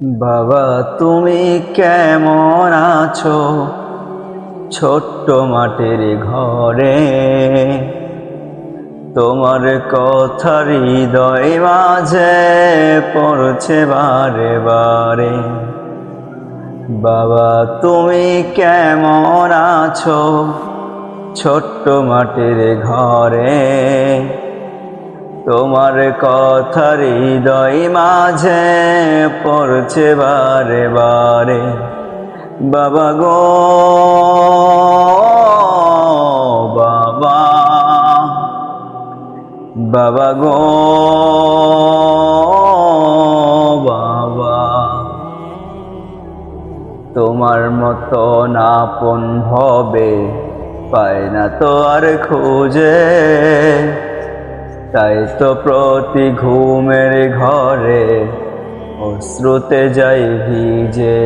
বাবা তুমি কেমন আছো ছোট্ট মাটির ঘরে? তোমার কথা হৃদয় মাঝে পড়ছে বারে বারে। বাবা তুমি কেমন আছো ছোট্ট মাটির ঘরে? তোমার কথা হৃদয় মাঝে পড়ছে বারে বারে। বাবা গো বাবা, বাবা গো বাবা, তোমার মতো আপন হবে পায় না তো আর খুঁজে। তাই তো প্রতি ঘুমের ঘরে অশ্রুতে যাই ভিজে।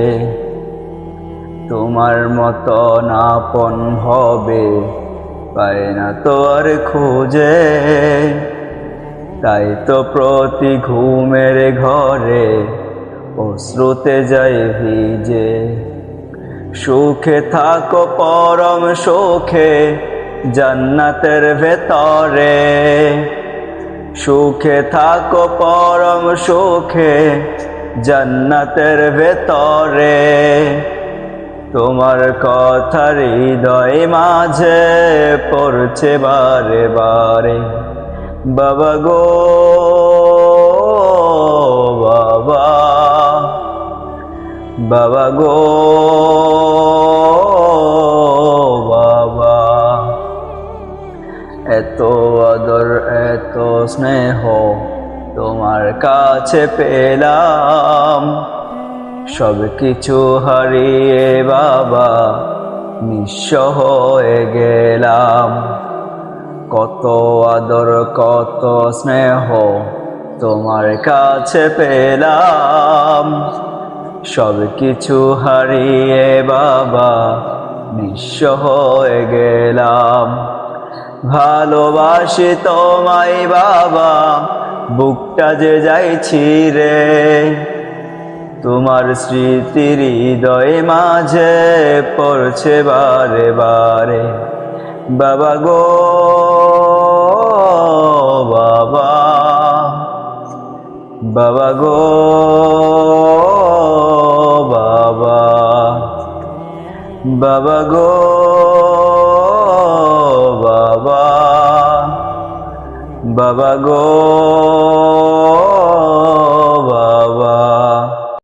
তোমার মতো আপন হবে পায় না তো আর খুঁজে। তাই তো প্রতি ঘুমের ঘরে অশ্রুতে যাই ভিজে। সুখে থাকো পরম সুখে জান্নাতের ভেতরে। সুখে থাকো পরম সুখে জান্নাতের ভেতরে। তোমার কথা হৃদয় মাঝে পড়ছে বারে বারে। বাবা গো বাবা, বাবা গো বাবা, এত আদর এত স্নেহ তোমার কাছে পেলাম। সব কিছু হারিয়ে বাবা নিঃস্ব হয়ে গেলাম। কত আদর কত স্নেহ তোমার কাছে পেলাম। সব কিছু হারিয়ে বাবা নিঃস্ব হয়ে গেলাম। ভালোবাসি তোমায় বাবা বুকটা যে যাই ছিঁড়ে। তোমার স্মৃতির হৃদয় মাঝে পড়ছে বারে বারে। বাবা গো বাবা, বাবা গো বাবা, বাবা গো বাবা, বাবা গো